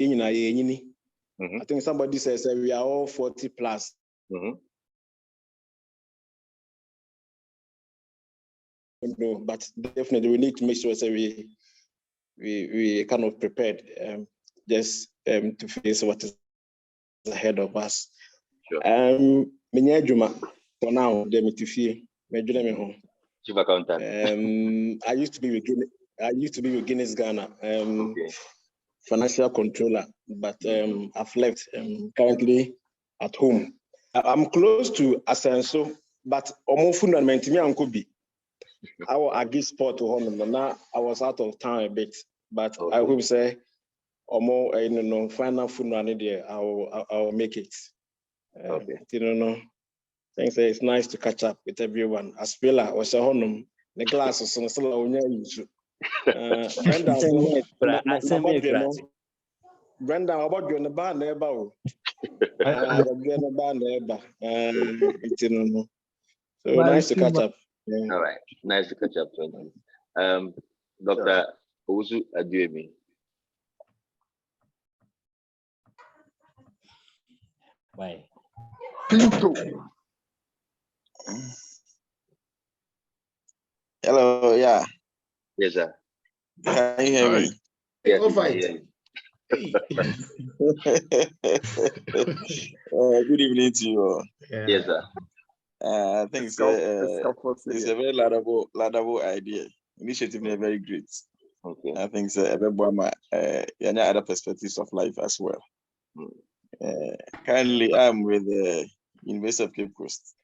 I think somebody says we are all 40 plus. But definitely we need to make sure that we kind of prepared just to face what is ahead of us. Sure. For now, Chief Accountant. I used to be with Guinness Ghana, financial controller, but I've left. Currently at home. I'm close to Asenso, but I give sport to home. Now I was out of town a bit, but I will say or more, final food there, I'll make it. Okay. Thanks. It's nice to catch up with everyone. Aspila was a honum. The glasses on the Brenda, about you in the band about. So nice to catch up. All right, nice to catch up. Dr. Owusu Aduemi. Why? Hello, yeah. Yes, sir. Can you hear me? Yes, Go we can fight. hear you. Good evening to you all. Yes, sir. I think it's a very laudable idea. Initiative is very great. Okay. I think everyone other perspectives of life as well. Currently, I'm with the University of Cape Coast.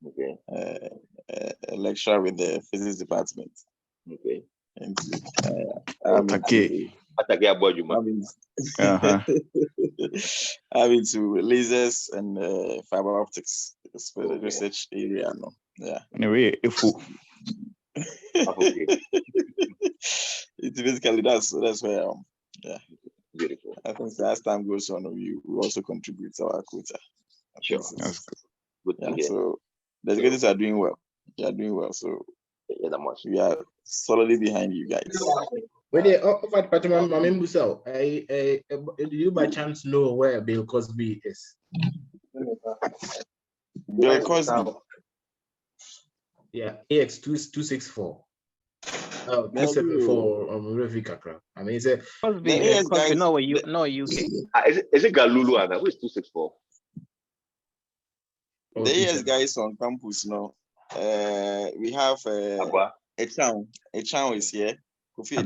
Okay. A lecturer with the physics department. Okay. And I'm into lasers and fiber optics. It's for the research area now. Yeah. Anyway, it's basically that's where I am. Yeah. Beautiful. I think as time goes on, we also contribute to our quota. Sure. That's good. Yeah. So the educators are doing well. They are doing well. So we are solidly behind you guys. When you do you by chance know where Bill Cosby is? Bill Cosby. Yeah, AX264. Oh, 274 Kakra. I mean, it's a Cosby, Cosby, no, UK. Is it Galulu? Who is 264? The AS guys on campus now. We have a town is here. Kofi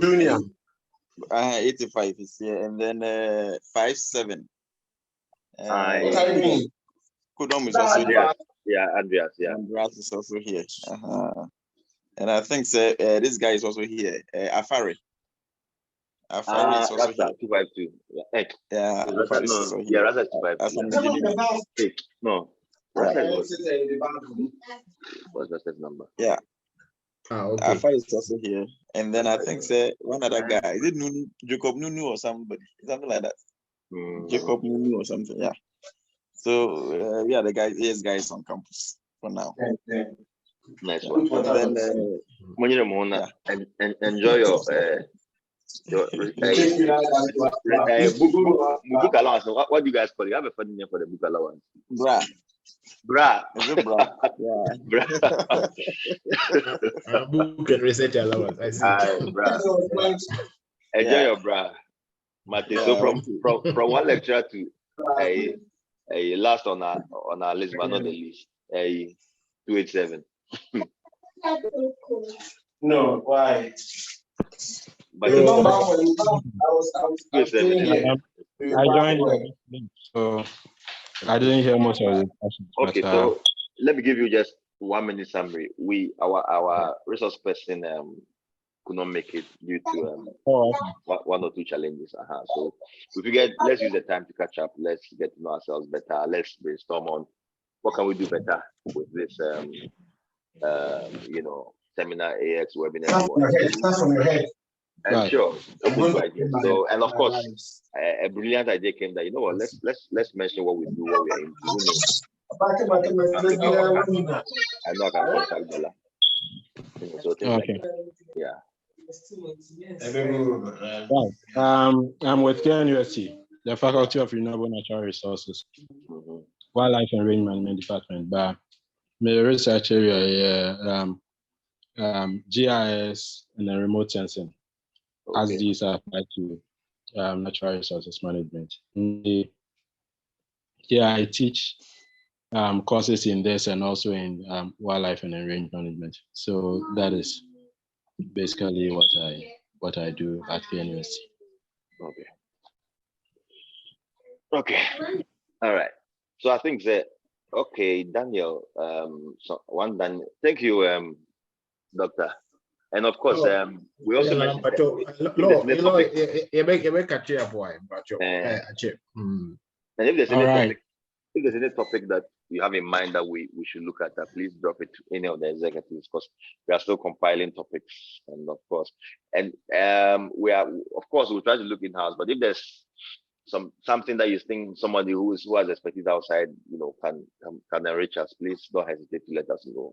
Junior. 85 is here, and then 57. Kudom is also here. Yeah, Andreas. Yeah, Andreas is also here. And I think this guy is also here. Afari. Afari is also here. 252. Yeah. Yeah, Rasa, no. Yeah, Rasa is 252. No. Rasa what's Rasa's number? Yeah. Okay. Afari is also here. And then I think one other guy. Is it Nunu? Jacob Nunu or somebody? Something like that. Jacob Nunu or something. Yeah. So we are the guys on campus for now. Nice one. And then enjoy your book allowance. What do you guys call it? You have a funny name for the book allowance. Bra. Is it bra? Yeah. Book and research allowance. I see. Bra. Enjoy your bra. Mate, so from one lecturer to a last on our list, but not the least. 287. No, why? But I joined, so I didn't hear much of it. Okay, so let me give you just 1 minute summary. Our resource person could not make it due to one or two challenges. So if we let's use the time to catch up. Let's get to know ourselves better. Let's brainstorm on what can we do better with this seminar AX webinar. Start from your head. And sure, a good idea. So, and of course, a brilliant idea came that, you know what, let's mention what we do, what we are into. I know I can contact Bella. So things like that. Yeah. I'm with KNUST, the Faculty of Renewable Natural Resources, Wildlife and Range Management Department. But my research area, GIS and then remote sensing, as these are applied to natural resources management. I teach courses in this and also in wildlife and range management. So that is basically what I do at KNUST. Okay. All right. So I think that Daniel. Thank you, Doctor. And of course, we also mentioned. And if there's any topic, if there's any topic that you have in mind that we should look at, please drop it to any of the executives, because we are still compiling topics, and of course, we'll try to look in house. But if there's something that you think somebody who has expertise outside, can enrich us, please don't hesitate to let us know.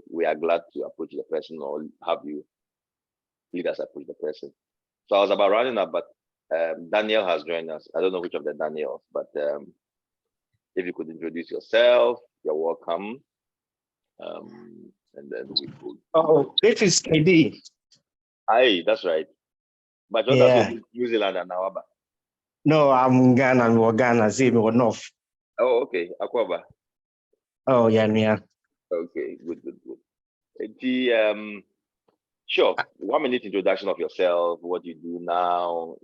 We are glad to approach the person or have you lead us approach the person. So I was about running up, but Daniel has joined us. I don't know which of the Daniels, but if you could introduce yourself, you're welcome. And then we could. Oh, this is KD. Aye, that's right. But what Yeah. New Zealand and now? No, I'm Ghana. We're Ghana. See me, we're North. Oh, okay. Akwaba. Oh, yeah. Okay, good. Sure. 1 minute introduction of yourself, what you do now,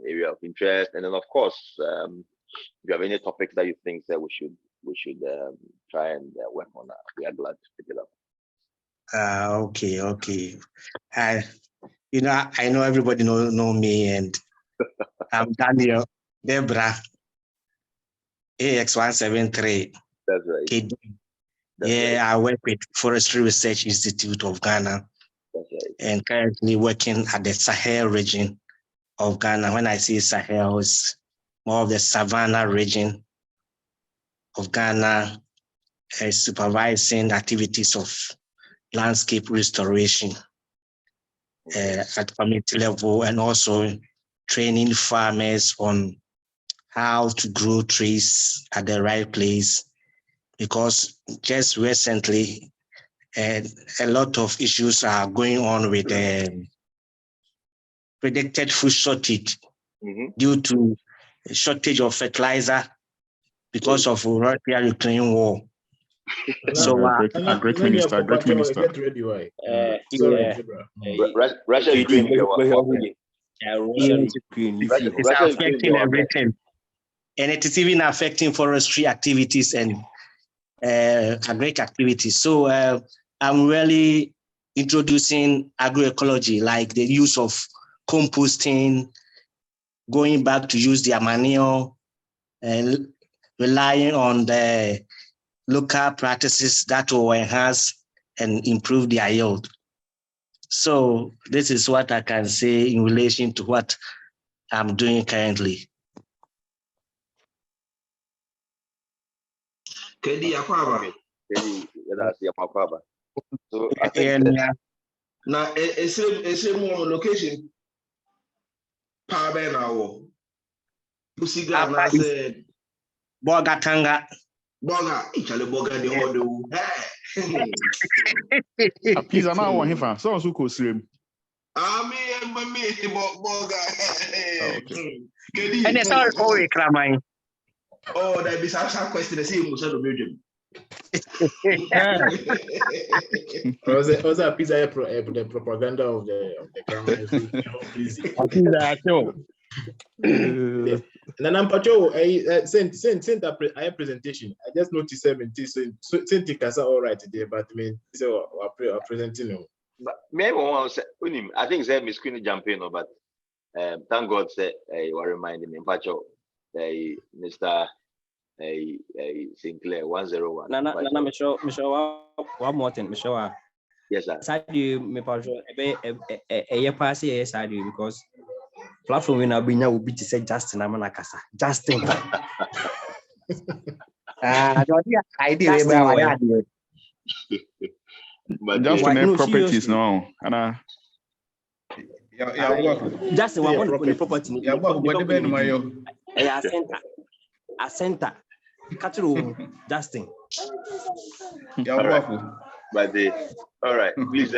area of interest, and then of course, if you have any topics that you think that we should try and work on, we are glad to pick it up. Okay. I know everybody know me, and I'm Daniel Debra, AX173. That's right. KD. I work with Forestry Research Institute of Ghana. That's right. And currently working at the Sahel region of Ghana. When I say Sahel, it's more of the savannah region of Ghana, supervising activities of landscape restoration at community level, and also training farmers on how to grow trees at the right place. Because just recently, a lot of issues are going on with predicted food shortage due to a shortage of fertilizer because of Russia-Ukraine war. So, great minister. Russia-Ukraine. It's affecting everything. And it is even affecting forestry activities and agric activities. So I'm really introducing agroecology, like the use of composting, going back to use their manure, and relying on the local practices that will enhance and improve their yield. So this is what I can say in relation to what I'm doing currently. KD Akwaba. So I think now it's more location. Power now. Pussy Ghana said Bogatanga. Boga, Ichale Boga the whole. A piece of now one here, so who could swim. Me, Boga. And it's all for a cramine. Oh, that be some question the same Musa Belgium. Was a piece of the propaganda of the grammar. And I'm Pacho, I sent a presentation. I just noticed 70 sent all right today, but I mean, so we're presenting. But maybe one say, I think Zeb is going to jump in, but thank God say you are reminding me, Pacho, Mr. Sinclair 101. Nana, Michelle, one more thing, Michelle. Yes, sir. Side you, me Pacho, a year pass here, side you, because platform when I'll be now will be to say Justin Amanakasa. Justin. I did. But just on their properties now, and Justin, I want the property. A center. Justin. All right. Please,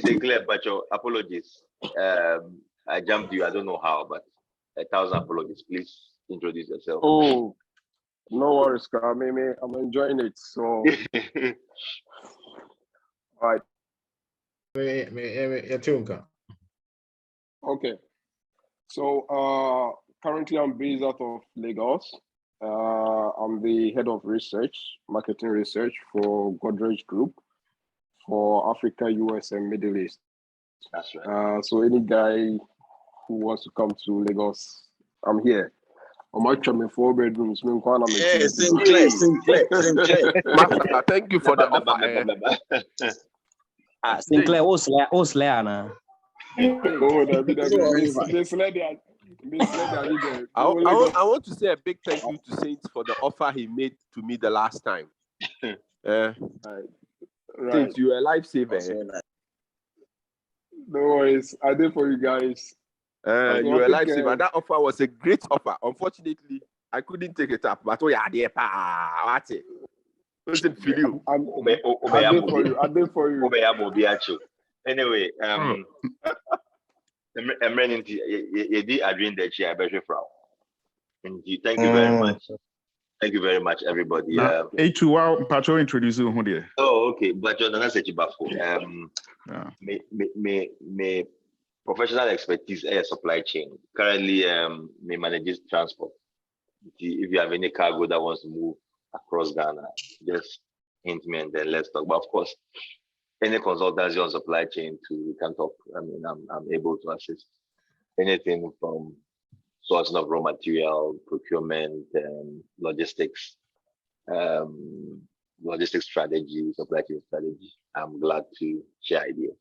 Sinclair, but your apologies. I jumped you. I don't know how, but 1,000 apologies. Please introduce yourself. Oh, no worries, Kameme. I'm enjoying it. So, all right. Okay. So, currently I'm based out of Lagos. I'm the head of research, marketing research for Godrej Group. for Africa, US, and Middle East. That's right. So any guy who wants to come to Lagos, I'm here. I'm actually 4 bedrooms. Yeah, Sinclair. Master, thank you for the offer. Sinclair, what's Slayer now? I want to say a big thank you to Saints for the offer he made to me the last time. Saints, you are a lifesaver. No worries. I did for you guys. You were a lifesaver. That offer was a great offer. Unfortunately, I couldn't take it up. But oh yeah, dear, what's it? Doesn't feel you. I did for you. Anyway, I'm running to I dream that you are better from. Thank you very much. Thank you very much, everybody. A2 wow, Patrol introduce you here. Oh, okay. But you're not such a buffer. Me professional expertise in supply chain. Currently, me manages transport. If you have any cargo that wants to move across Ghana, just hint me and then let's talk. But of course, any consultancy on supply chain we can talk. I mean, I'm able to assist. Anything from sourcing of raw material, procurement, logistics, logistics strategy, supply chain strategy. I'm glad to share ideas.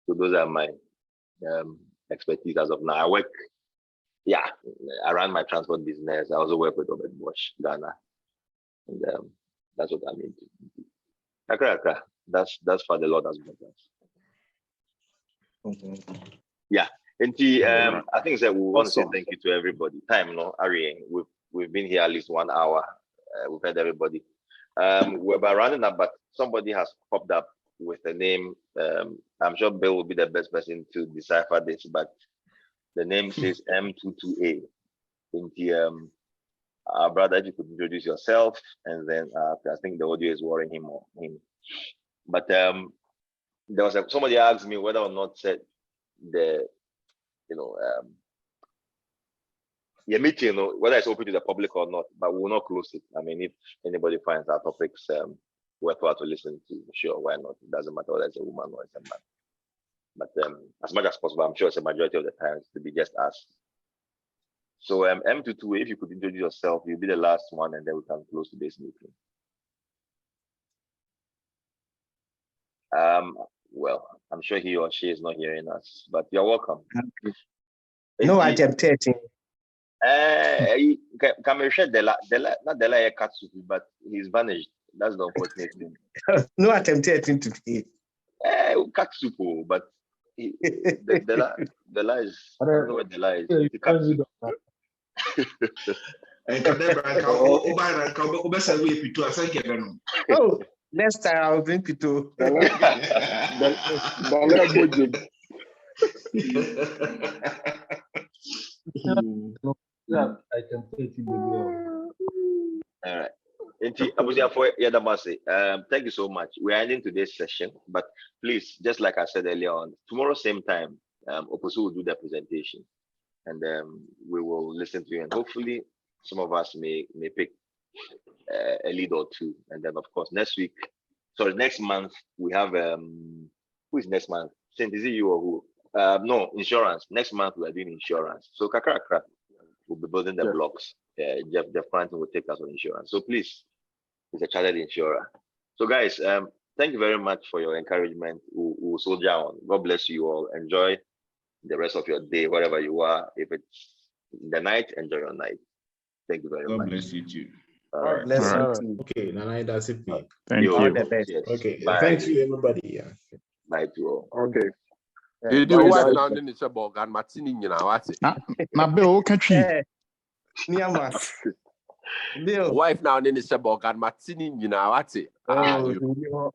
So those are my expertise as of now. I work, I run my transport business. I also work with Robert Bosch, Ghana, and that's what I mean. That's for the Lord has brought us. Yeah. And I think that we want to say thank you to everybody. Time, no, Ari, we've been here at least 1 hour. We've had everybody. We're about running up, but somebody has popped up with a name. I'm sure Bill will be the best person to decipher this, but the name says M22A. Our brother, if you could introduce yourself, and then I think the audio is worrying him. But there was somebody asked me whether or not said the meeting, whether it's open to the public or not, but we will not close it. I mean, if anybody finds our topics worthwhile to listen to, sure, why not? It doesn't matter whether it's a woman or it's a man. But as much as possible, I'm sure it's a majority of the times to be just us. So M22, if you could introduce yourself, you'll be the last one, and then we can close today's meeting. Well, I'm sure he or she is not hearing us, but you're welcome. No, I am 13. Not Dela Katsuki, but he's vanished. That's the unfortunate thing. No, I am 13 today. Katsuko, but Dela is, I don't know what Dela is. Oh, next time I'll bring Pito. I can take it. All right. Thank you so much. We're ending today's session, but please, just like I said earlier on, tomorrow same time, Oposu will do the presentation, and we will listen to you, and hopefully some of us may pick a lead or two, and then of course next month we have who is next month? Saint, is it you or who? No, insurance. Next month we are doing insurance. So Kakrakra will be building the blocks. Jeff Franklin will take us on insurance. So please, he's a chartered insurer. So guys, thank you very much for your encouragement. We'll soldier on. God bless you all. Enjoy the rest of your day, wherever you are. If it's the night, enjoy your night. Thank you very much. God bless you too. All right. Bless you. Okay, Nana, that's it. Thank you. All the best. Okay, thank you, everybody. Yeah. Bye to all. Okay. The wife now in the shop and Martini, you know what? Now, Bill, country. Bill. Wife now in the shop and Martini, you know what? Oh,